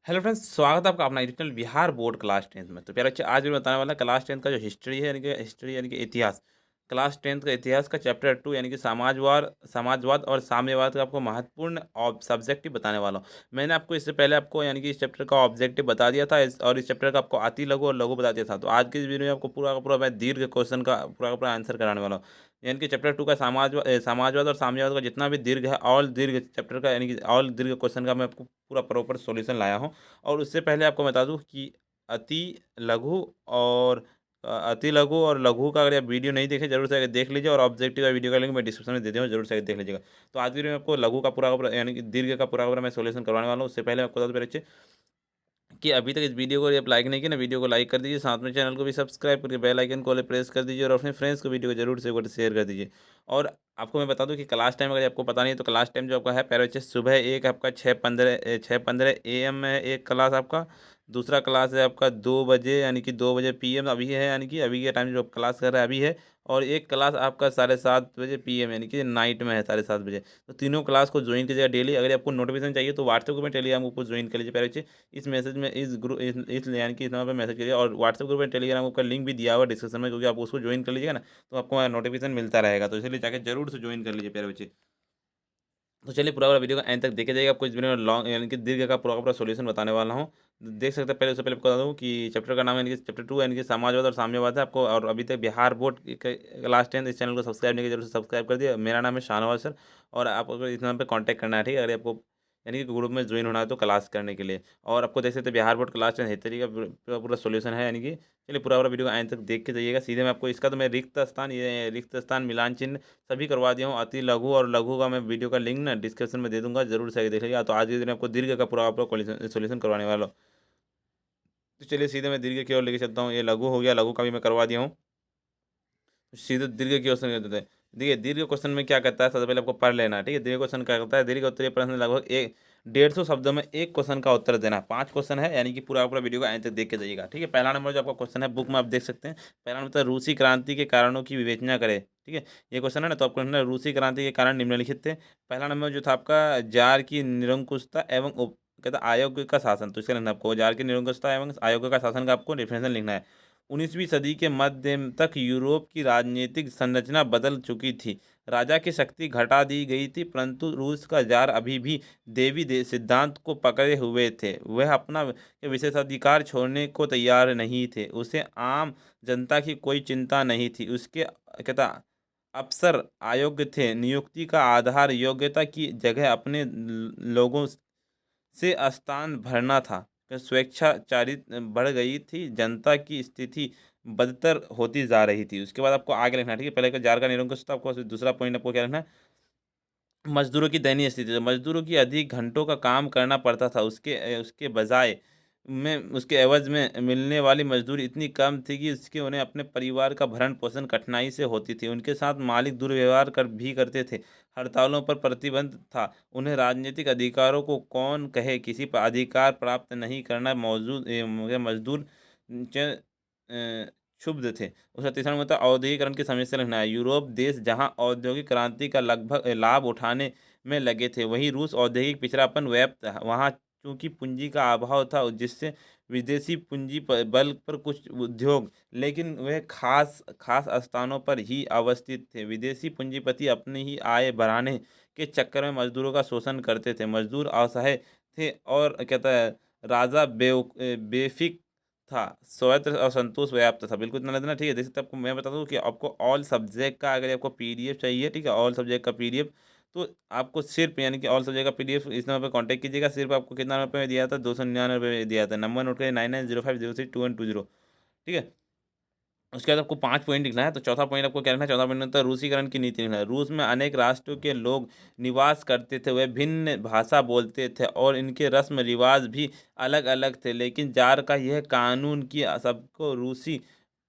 Hello friends, स्वागत है आपका अपना additional Bihar board class 10th में। तो प्यारे बच्चे, आज मैं बताने वाला क्लास 10th का जो हिस्ट्री है, यानी कि इतिहास। क्लास 10th का इतिहास का चैप्टर 2 यानी कि समाजवाद और साम्यवाद का आपको महत्वपूर्ण सब्जेक्टिव बताने वाला हूँ। मैंने आपको इससे पहले आपको यानी कि इस चैप्टर का ऑब्जेक्टिव बता दिया था, और इस चैप्टर का आपको अति लघु और लघु बता दिया था। तो आज की इस वीडियो में आपको पूरा का पूरा मैं दीर्घ क्वेश्चन का पूरा आंसर कराने वाला हूँ। यानी कि चैप्टर 2 का समाजवाद और साम्यवाद का जितना भी दीर्घ है, ऑल दीर्घ चैप्टर का यानी कि ऑल दीर्घ क्वेश्चन का मैं आपको पूरा प्रॉपर सॉल्यूशन लाया हूँ। और उससे पहले आपको बता दूं कि अति लघु और अति लघु और लघु का अगर आप वीडियो नहीं देखे, जरूर से देख लीजिए। और ऑब्जेक्टिव का वीडियो का लिंक मैं डिस्क्रिप्शन में दे दूँ, जरूर से देख लीजिएगा। तो आज की वीडियो में आपको लघु का पूरा यानी कि दीर्घ का पूरा मैं सोल्यूशन करवाने वाला हूँ। उससे पहले आपको बता दूं मेरे बच्चे कि अभी तक इस वीडियो को आप लाइक नहीं किया ना, वीडियो को लाइक कर दीजिए, साथ में चैनल को भी सब्सक्राइब करके बेल आइकन को प्रेस कर दीजिए, और अपने फ्रेंड्स को वीडियो को जरूर से एक बार शेयर कर दीजिए। और आपको मैं बता दूं कि क्लास टाइम अगर आपको पता नहीं है, तो क्लास टाइम जो आपका है प्यारे बच्चे, सुबह एक आपका 6:15 AM में एक क्लास आपका। दूसरा क्लास है आपका 2 बजे, यानी कि 2 बजे PM अभी है, यानी कि अभी के टाइम जो आप क्लास कर रहे हैं अभी है। और एक क्लास आपका 7:30 बजे PM, यानी कि नाइट में है 7:30 बजे। तो तीनों क्लास को ज्वाइन कीजिएगा डेली। अगर आपको नोटिफिकेशन चाहिए तो व्हाट्सएप ग्रुप में टेलीग्राम को ज्वाइन कर लीजिए प्यारे बच्चे। इस मैसेज में इस ग्रुप इस यानी कि इस नंबर पर मैसेज करिए, और व्हाट्सएप ग्रुप में टेलीग्राम का लिंक भी दिया हुआ है डिस्क्रिप्शन में, क्योंकि आप उसको ज्वाइन कर लीजिएगा ना, तो आपको नोटिफिकेशन मिलता रहेगा। तो इसलिए जाकर जरूर से ज्वाइन कर लीजिए प्यारे बच्चे। तो चलिए पूरा पूरा वीडियो का एंड तक देखे जाइएगा। आपको इस वीडियो में लॉन्ग यानी कि दीर्घ का पूरा पूरा सॉल्यूशन बताने वाला हूँ। देख सकते हैं। पहले उससे पहले आपको बता दूँ कि चैप्टर का नाम यानी कि चैप्टर 2 यानी कि समाजवाद और साम्यवाद है आपको। और अभी तक बिहार बोर्ड क्लास 10 इस चैनल को सब्सक्राइब नहीं किया, जरूर से सब्सक्राइब कर दिया। मेरा नाम है शाहनवाज सर, और आप अगर इस नंबर पर कॉन्टैक्ट करना है, ठीक है, अगर आपको यानी कि ग्रुप में ज्वाइन होना है तो क्लास करने के लिए। और आपको देख सकते हैं बिहार बोर्ड क्लास 10 हिस्ट्री का पूरा पूरा सॉल्यूशन है, यानी कि चलिए पूरा पूरा वीडियो एंड तक देख के जाइएगा। सीधे मैं आपको इसका तो मैं रिक्त स्थान मिलान चिन्ह सभी करवा दिया हूँ। अति लघु और लघु का मैं वीडियो का लिंक ना डिस्क्रिप्शन में दे दूंगा, जरूर से आगे देख लीजिएगा। तो आज के दिन आपको दीर्घ का पूरा पूरा सोल्यूशन करवाने वाला हूँ। तो चलिए सीधे मैं दीर्घ की ओर लेके चलता हूँ। ये लघु हो गया, लघु का भी मैं करवा दिया हूँ। तो सीधे दीर्घ की क्वेश्चन कर देते हैं। देखिए दीर्घ क्वेश्चन में क्या करता है, सबसे पहले आपको पढ़ लेना है, ठीक है। दीर्घ क्वेश्चन क्या करता है, दीर्घ उत्तरीय प्रश्न लगभग 150 शब्दों में एक क्वेश्चन का उत्तर देना। 5 क्वेश्चन है, यानी कि पूरा पूरा वीडियो का अंत तक देख के जाइएगा, ठीक है। पहला नंबर जो आपका क्वेश्चन है बुक में आप देख सकते हैं। पहला नंबर रूसी क्रांति के कारणों की विवेचना करें, ठीक है। ये क्वेश्चन है ना, तो आपको रूसी क्रांति के कारण निम्नलिखित थे। पहला नंबर जो था आपका जार की निरंकुशता एवं कहता आयोग का शासन। तो इसका लिखना है आपको जार की निरंकुशता एवं आयोग का शासन का आपको डिफिनेशन लिखना है। 19वीं सदी के मध्य तक यूरोप की राजनीतिक संरचना बदल चुकी थी। राजा की शक्ति घटा दी गई थी, परंतु रूस का जार अभी भी सिद्धांत को पकड़े हुए थे। वह अपना विशेषाधिकार छोड़ने को तैयार नहीं थे। उसे आम जनता की कोई चिंता नहीं थी। उसके कहता अफसर अयोग्य थे। नियुक्ति का आधार योग्यता की जगह अपने लोगों से स्थान भरना था। कि स्वेच्छाचारित बढ़ गई थी, जनता की स्थिति बदतर होती जा रही थी। उसके बाद आपको आगे लिखना है, ठीक है। पहले का जार का निरंकुश था आपको, दूसरा पॉइंट आपको क्या लिखना है, मजदूरों की दयनीय स्थिति। तो मजदूरों की अधिक घंटों का काम करना पड़ता था। उसके बजाय में उसके एवज में मिलने वाली मजदूरी इतनी कम थी कि उसके उन्हें अपने परिवार का भरण पोषण कठिनाई से होती थी। उनके साथ मालिक दुर्व्यवहार करते थे। हड़तालों पर प्रतिबंध था। उन्हें राजनीतिक अधिकारों को कौन कहे, किसी पर अधिकार प्राप्त नहीं करना मजदूर क्षुब्ध थे। उसका तीसरा नंबर था औद्योगिकरण की समस्या लिखना है। यूरोप देश जहां औद्योगिक क्रांति का लगभग लाभ उठाने में लगे थे, वहीं रूस औद्योगिक पिछड़ापन व्याप्त वहां चूंकि पूंजी का अभाव था, जिससे विदेशी पूंजी बल पर कुछ उद्योग, लेकिन वे खास खास स्थानों पर ही अवस्थित थे। विदेशी पूंजीपति अपनी ही आय बढ़ाने के चक्कर में मजदूरों का शोषण करते थे। मजदूर असहाय थे, और कहता है राजा बेफिक था। स्वायत्त और संतोष व्याप्त था। बिल्कुल इतना लेना, ठीक है। जैसे आपको मैं बता दूं कि आपको ऑल सब्जेक्ट का अगर आपको PDF चाहिए, ठीक है, ऑल सब्जेक्ट का PDF, तो आपको सिर्फ यानी कि ऑल सब्जेक्ट का PDF इस नंबर पर कांटेक्ट कीजिएगा। सिर्फ आपको कितना रुपये में दिया था, 299 रुपये में दिया था। नंबर नोट करिए 9905062120, ठीक है। उसके बाद आपको 5 पॉइंट लिखना है। तो चौथा पॉइंट आपको क्या लिखना है, चौथा पॉइंट होता है रूसीकरण की नीति लिखना है। रूस में अनेक राष्ट्रों के लोग निवास करते थे। वे भिन्न भाषा बोलते थे, और इनके रस्म रिवाज भी अलग अलग थे। लेकिन जार का यह कानून कि सबको रूसी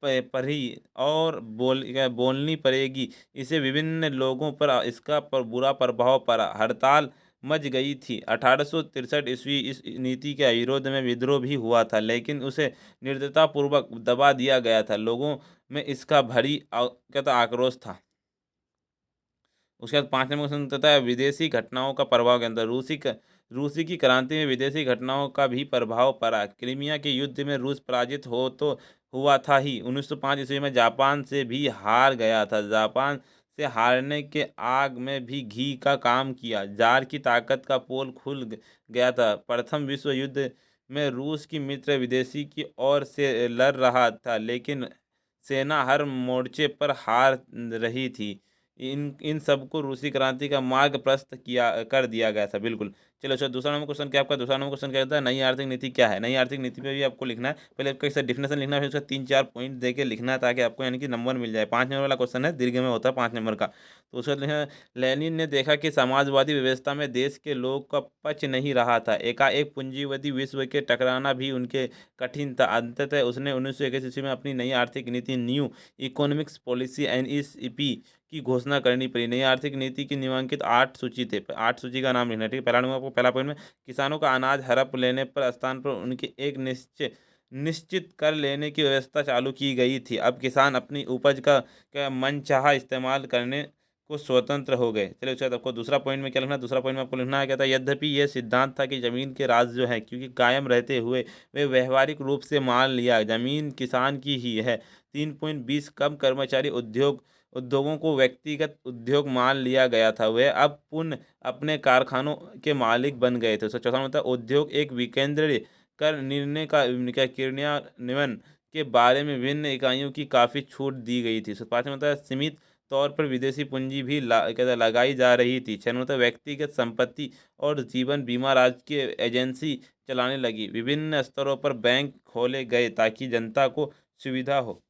पढ़ी और बोलनी पड़ेगी। इसे विभिन्न लोगों पर इसका बुरा प्रभाव पड़ा। हड़ताल मच गई थी। 1863 ईस्वी इस नीति के विरोध में विद्रोह भी हुआ था, लेकिन उसे निर्दयतापूर्वक दबा दिया गया था। लोगों में इसका कहता आक्रोश था। उसके बाद 5 नंबर क्वेश्चन होता है विदेशी घटनाओं का प्रभाव के अंदर। रूसी की क्रांति में विदेशी घटनाओं का भी प्रभाव पड़ा। क्रीमिया के युद्ध में रूस पराजित हो तो हुआ था ही, 1905 ईस्वी में जापान से भी हार गया था। जापान से हारने के आग में भी घी का काम किया। जार की ताकत का पोल खुल गया था। प्रथम विश्व युद्ध में रूस की मित्र विदेशी की ओर से लड़ रहा था, लेकिन सेना हर मोर्चे पर हार रही थी। इन सबको रूसी क्रांति का मार्ग प्रशस्त किया कर दिया गया था। बिल्कुल। चलो अच्छा, दूसरा नंबर क्वेश्चन क्या आपका? दूसरा नंबर क्वेश्चन क्या होता है? नई आर्थिक नीति क्या है? नई आर्थिक नीति पे भी आपको लिखना है। पहले आपका इसका डिफिनेशन लिखना है, फिर उसका 3-4 पॉइंट दे के लिखना है, ताकि आपको यानी कि नंबर मिल जाए। 5 नंबर वाला क्वेश्चन है, दीर्घ में होता है 5 नंबर का। तो उसका लिखना है, लेनिन ने देखा कि समाजवादी व्यवस्था में देश के लोग का पच नहीं रहा था। एकाएक पूंजीवादी विश्व के टकराना भी उनके कठिन था। अंततः उसने 1921 ईस्वी में अपनी नई आर्थिक नीति न्यू इकोनॉमिक्स पॉलिसी एनईसीपी की घोषणा करनी पड़ी। नई आर्थिक नीति की निम्नलिखित 8 सूची थे। 8 सूची का नाम लिखना है, ठीक है। पहला नंबर आपको पहला पॉइंट में, किसानों का अनाज हड़प लेने पर स्थान पर उनकी एक निश्चित कर लेने की व्यवस्था चालू की गई थी। अब किसान अपनी उपज का मनचाहा इस्तेमाल करने को स्वतंत्र हो गए। चलिए उसके बाद आपको दूसरा पॉइंट में क्या लिखना है? दूसरा पॉइंट में आपको लिखना है, कहता है, यद्यपि यह सिद्धांत था कि जमीन के राज जो है, क्योंकि कायम रहते हुए वे व्यवहारिक रूप से मान लिया जमीन किसान की ही है। 3.20 कम कर्मचारी उद्योगों को व्यक्तिगत उद्योग मान लिया गया था। वे अब पुनः अपने कारखानों के मालिक बन गए थे। उसका चौथा मतलब, उद्योग एक विकेंद्रीय कर निर्णय का क्रियान्वयन के बारे में विभिन्न इकाइयों की काफ़ी छूट दी गई थी। पाँचवा मतलब, सीमित तौर पर विदेशी पूंजी भी कहता है लगाई जा रही थी। छह मतलब, व्यक्तिगत संपत्ति और जीवन बीमा राजकीय एजेंसी चलाने लगी। विभिन्न स्तरों पर बैंक खोले गए ताकि जनता को सुविधा हो।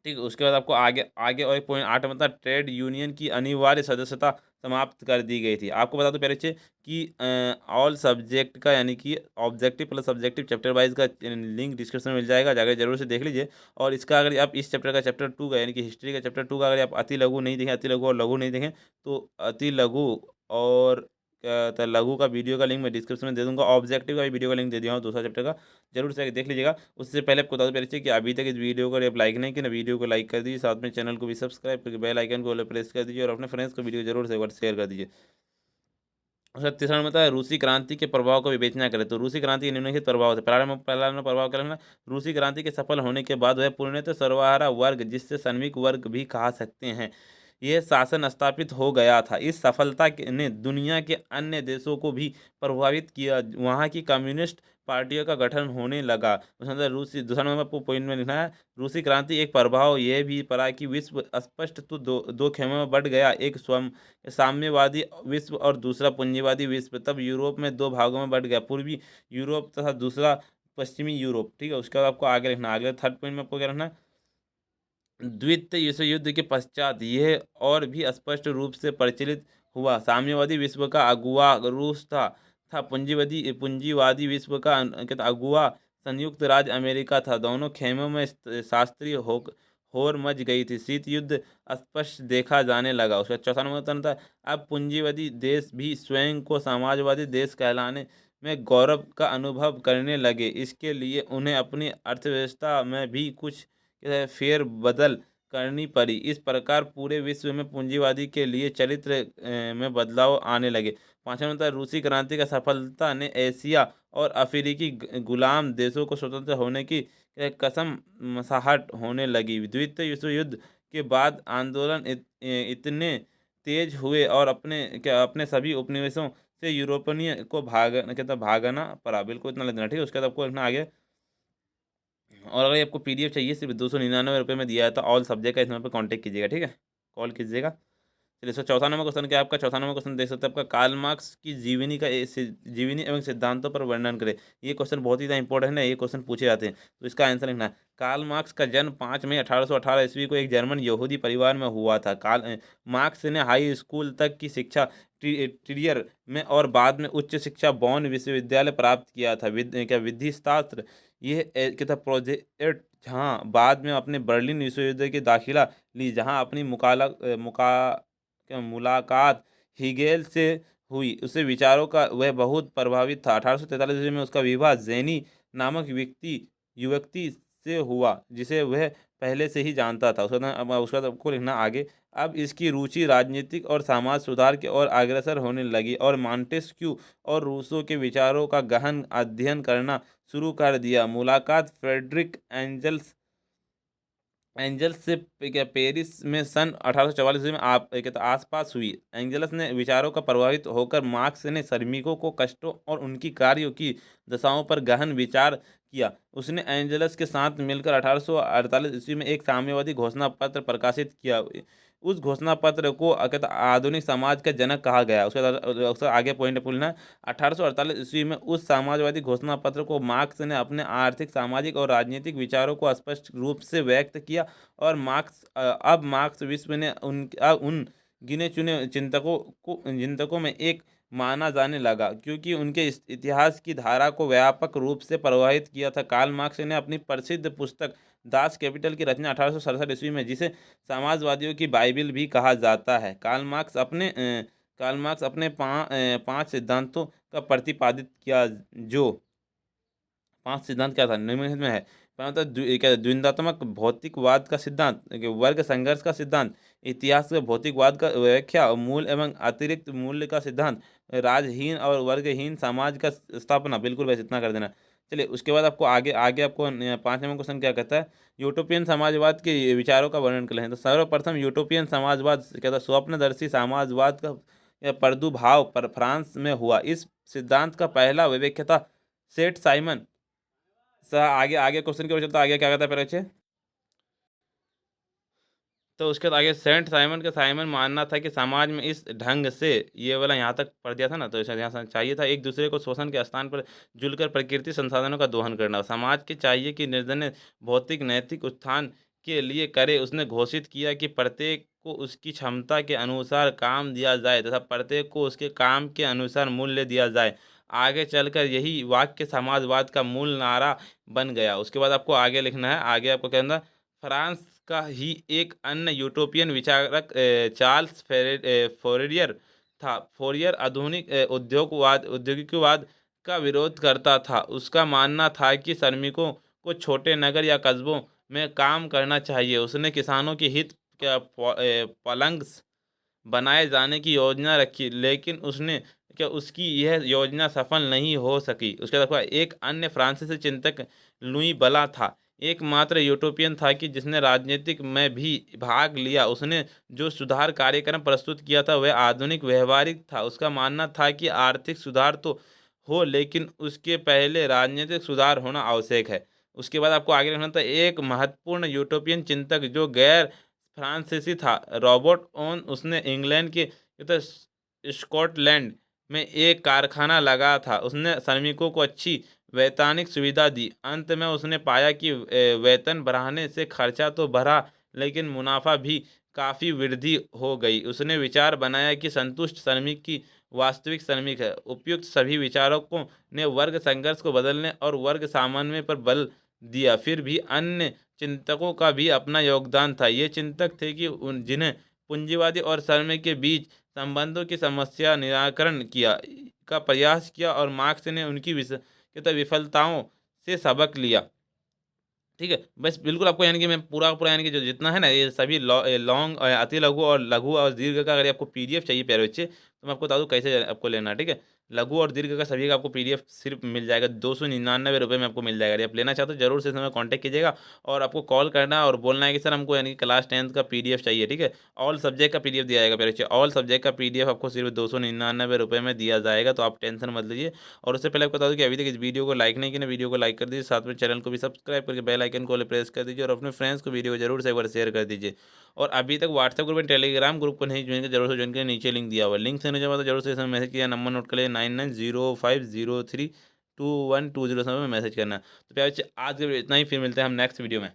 ठीक है। उसके बाद आपको आगे आगे और एक पॉइंट 8 मतलब, ट्रेड यूनियन की अनिवार्य सदस्यता समाप्त कर दी गई थी। आपको बता दो पहले से कि ऑल सब्जेक्ट का यानी कि objective plus subjective chapter wise का लिंक डिस्क्रिप्शन में मिल जाएगा, जाकर जरूर से देख लीजिए। और इसका अगर आप इस चैप्टर का चैप्टर 2 का यानी कि हिस्ट्री का चैप्टर 2 का अगर आप अति लघु नहीं देखें, अति लघु और लघु नहीं देखें, तो अति लघु और क्या था लघु का वीडियो का लिंक मैं डिस्क्रिप्शन में दे दूंगा। ऑब्जेक्टिव का भी वीडियो का लिंक दे दिया हूँ दूसरा चैप्टर का, जरूर से देख लीजिएगा। उससे पहले आपको बता दो पहले से कि अभी तक इस वीडियो को आप लाइक नहीं किया ना, वीडियो को लाइक कर दीजिए, साथ में चैनल को भी सब्सक्राइब करके बेल आइकन को प्रेस कर दीजिए, और अपने फ्रेंड्स को वीडियो जरूर से एक बार शेयर कर दीजिए। उसका तीसरा नंबर है, रूसी क्रांति के प्रभाव को विवेचना करें। तो रूसी क्रांति के निम्नलिखित प्रभाव थे। पहला नंबर प्रभाव क्या लेना? रूसी क्रांति के सफल होने के बाद वह पूर्णतः सर्वहारा वर्ग, जिससे श्रमिक वर्ग भी कहा सकते हैं, यह शासन स्थापित हो गया था। इस सफलता ने दुनिया के अन्य देशों को भी प्रभावित किया। वहाँ की कम्युनिस्ट पार्टियों का गठन होने लगा। उसके अंदर रूसी दूसरा नंबर आपको पॉइंट में लिखना है, रूसी क्रांति एक प्रभाव यह भी पड़ा कि विश्व स्पष्ट तो दो खेमों में बढ़ गया, एक स्वयं साम्यवादी विश्व और दूसरा पूंजीवादी विश्व। तब यूरोप में दो भागों में बढ़ गया, पूर्वी यूरोप तथा दूसरा पश्चिमी यूरोप। ठीक है। उसके बाद आपको आगे लिखना है। अगले थर्ड पॉइंट में आपको क्या लिखना है? द्वितीय विश्व युद्ध के पश्चात यह और भी स्पष्ट रूप से प्रचलित हुआ। साम्यवादी विश्व का अगुवा रूस था पूंजीवादी विश्व का कहता अगुवा संयुक्त राज्य अमेरिका था। दोनों खेमों में शास्त्रीय होर मच गई थी। शीत युद्ध स्पष्ट देखा जाने लगा। उसका चौथा नंबर था, अब पूंजीवादी देश भी स्वयं को समाजवादी देश कहलाने में गौरव का अनुभव करने लगे। इसके लिए उन्हें अपनी अर्थव्यवस्था में भी कुछ फेर बदल करनी पड़ी। इस प्रकार पूरे विश्व में पूंजीवादी के लिए चरित्र में बदलाव आने पाँचवा नंबर, रूसी क्रांति का सफलता ने एशिया और अफ्रीकी गुलाम देशों को स्वतंत्र होने की कसम मसाहट होने लगी। द्वितीय विश्व युद्ध के बाद आंदोलन इतने तेज हुए और अपने सभी उपनिवेशों से यूरोपियन को भागना पड़ा। बिल्कुल इतना लगना ठीक है। उसके बाद आपको लिखना आगे, और अगर आपको पीडीएफ चाहिए सिर्फ 299 रुपये में दिया है, तो ऑल सब्जेक्ट का इस नंबर पर कॉन्टेक्ट कीजिएगा, ठीक है, कॉल कीजिएगा। चलिए इसका चौथा नंबर क्वेश्चन क्या है आपका? चौथा नंबर क्वेश्चन देख सकते हैं आपका, कार्ल मार्क्स की जीवनी एवं सिद्धांतों पर वर्णन करें। ये क्वेश्चन बहुत ही ज़्यादा इंपॉर्टेंट है, ये क्वेश्चन पूछे जाते हैं, तो इसका आंसर लिखना है। कार्ल मार्क्स का जन्म 5 मई 1818 ईस्वी को एक जर्मन यहूदी परिवार में हुआ था। मार्क्स ने हाई स्कूल तक की शिक्षा ट्रियर में और बाद में उच्च शिक्षा बॉन विश्वविद्यालय प्राप्त किया था। विधि शास्त्र यह क्या था प्रोजेक्ट, जहाँ बाद में अपने बर्लिन विश्वविद्यालय की दाखिला ली, जहाँ अपनी मुलाकात हिगेल से हुई। उससे विचारों का वह बहुत प्रभावित था। 1843 ईस्वी में उसका विवाह जेनी नामक युवती से हुआ, जिसे वह पहले से ही जानता था। उसके बाद आपको लिखना आगे। अब इसकी रुचि राजनीतिक और समाज सुधार की ओर अग्रसर होने लगी और मॉन्टेस्क्यू और रूसो के विचारों का गहन अध्ययन करना शुरू कर दिया। मुलाकात फ्रेडरिक एंजल्स से पेरिस में सन 1844 में आसपास हुई। एंजल्स ने विचारों का प्रभावित होकर मार्क्स ने श्रमिकों को कष्टों और उनकी कार्यों की दशाओं पर गहन विचार किया। उसने एंजल्स के साथ मिलकर 1848 ईस्वी में एक साम्यवादी घोषणा पत्र प्रकाशित किया। उस घोषणा पत्र को आधुनिक समाज का जनक कहा गया। उसके आगे पॉइंट बोलना। 1848 ईस्वी में उस समाजवादी घोषणा पत्र को मार्क्स ने अपने आर्थिक, सामाजिक और राजनीतिक विचारों को स्पष्ट रूप से व्यक्त किया और अब मार्क्स विश्व ने उन गिने चुने चिंतकों में एक माना जाने लगा, क्योंकि उनके इतिहास की धारा को व्यापक रूप से प्रभावित किया था। कार्ल मार्क्स ने अपनी प्रसिद्ध पुस्तक दास कैपिटल की रचना 1867 ईस्वी में, जिसे समाजवादियों की बाइबिल भी कहा जाता है। कार्ल मार्क्स अपने पांच सिद्धांतों का प्रतिपादित किया। जो पांच सिद्धांत क्या था निम्नलिखित में है। पहला क्या द्वंद्वात्मक भौतिकवाद का सिद्धांत, वर्ग संघर्ष का सिद्धांत, इतिहास के भौतिकवाद का व्याख्या, मूल एवं अतिरिक्त मूल्य का सिद्धांत, राजहीन और वर्गहीन समाज का स्थापना। बिल्कुल बस इतना कर देना। चलिए उसके बाद आपको आगे आगे आपको 5वां क्वेश्चन क्या कहता है, यूटोपियन समाजवाद के विचारों का वर्णन करें। तो सर्वप्रथम यूटोपियन समाजवाद कहता है स्वप्नदर्शी समाजवाद का प्रादुर्भाव पर फ्रांस में हुआ। इस सिद्धांत का पहला व्याख्याता सेठ साइमन। आगे आगे क्वेश्चन की ओर चलता, आगे क्या कहता है पहले बच्चे। तो उसके बाद आगे सेंट साइमन का मानना था कि समाज में इस ढंग से, ये वाला यहाँ तक पढ़ दिया था ना, तो ऐसा यहाँ चाहिए था, एक दूसरे को शोषण के स्थान पर जुलकर प्रकृति संसाधनों का दोहन करना। समाज के चाहिए कि निर्धन भौतिक नैतिक उत्थान के लिए करे। उसने घोषित किया कि प्रत्येक को उसकी क्षमता के अनुसार काम दिया जाए तथा प्रत्येक को उसके काम के अनुसार मूल्य दिया जाए। आगे चलकर यही वाक्य समाजवाद का मूल नारा बन गया। उसके बाद आपको आगे लिखना है। आगे आपको कहना, फ्रांस का ही एक अन्य यूटोपियन विचारक चार्ल्स फोरियर था। फोरियर आधुनिक औद्योगिकवाद का विरोध करता था। उसका मानना था कि श्रमिकों को छोटे नगर या कस्बों में काम करना चाहिए। उसने किसानों के हित का पलंग्स बनाए जाने की योजना रखी, लेकिन उसकी यह योजना सफल नहीं हो सकी। उसके बाद एक अन्य फ्रांसीसी चिंतक लुई बला था, एकमात्र यूटोपियन था कि जिसने राजनीतिक में भी भाग लिया। उसने जो सुधार कार्यक्रम प्रस्तुत किया था वह आधुनिक व्यवहारिक था। उसका मानना था कि आर्थिक सुधार तो हो, लेकिन उसके पहले राजनीतिक सुधार होना आवश्यक है। उसके बाद आपको आगे लिखना था, एक महत्वपूर्ण यूटोपियन चिंतक जो गैर फ्रांसीसी था, रॉबर्ट ओन। उसने इंग्लैंड के स्कॉटलैंड में एक कारखाना लगा था। उसने श्रमिकों को अच्छी वैधानिक सुविधा दी। अंत में उसने पाया कि वेतन बढ़ाने से खर्चा तो बढ़ा, लेकिन मुनाफा भी काफ़ी वृद्धि हो गई। उसने विचार बनाया कि संतुष्ट श्रमिक की वास्तविक श्रमिक है। उपयुक्त सभी विचारकों ने वर्ग संघर्ष को बदलने और वर्ग सामंजस्य पर बल दिया। फिर भी अन्य चिंतकों का भी अपना योगदान था। ये चिंतक थे कि जिन्हें पूंजीवादी और श्रमिक के बीच संबंधों की समस्या निराकरण किया का प्रयास किया और मार्क्स ने उनकी विफलताओं से सबक लिया। ठीक है, बस बिल्कुल आपको यानी कि मैं पूरा पूरा यानी कि जो जितना है ना, ये सभी लॉन्ग, अति लघु और लघु और दीर्घ का अगर आपको पीडीएफ चाहिए प्यारे बच्चे, तो मैं आपको बता दूँ कैसे आपको लेना है। ठीक है, लघु और दीर्घ का सभी का आपको पीडीएफ सिर्फ मिल जाएगा 299 रुपये में आपको मिल जाएगा। यदि आप लेना चाहते हो जरूर से समय कॉन्टैक्ट कीजिएगा और आपको कॉल करना है और बोलना है कि सर हमको यानी कि क्लास 10th का पीडीएफ चाहिए। ठीक है, ऑल सब्जेक्ट का पीडीएफ दिया जाएगा प्यारे बच्चे। ऑल सब्जेक्ट का पीडीएफ आपको सिर्फ 299 रुपये में दिया जाएगा, तो आप टेंशन मत लीजिए। और उससे पहले आपको बता दूँ कि अभी तक इस वीडियो को लाइक नहीं किया, वीडियो को लाइक कर दीजिए, साथ में चैनल को भी सब्सक्राइब करके बेल आइकन को प्रेस कर दीजिए और अपने फ्रेंड्स को वीडियो को जरूर से एक बार शेयर कर दीजिए। और अभी तक WhatsApp group and Telegram group को नहीं ज्वाइन किया, जरूर से ज्वाइन करें, नीचे लिंक दिया हुआ है। लिंक से नहीं जमा तो जरूर से इसमें मैसेज किया, नंबर नोट कर लिए 9905032120 समय में मैसेज करना। तो प्यारे बच्चे आज के वीडियो इतना ही, फिर मिलते हैं हम नेक्स्ट वीडियो में।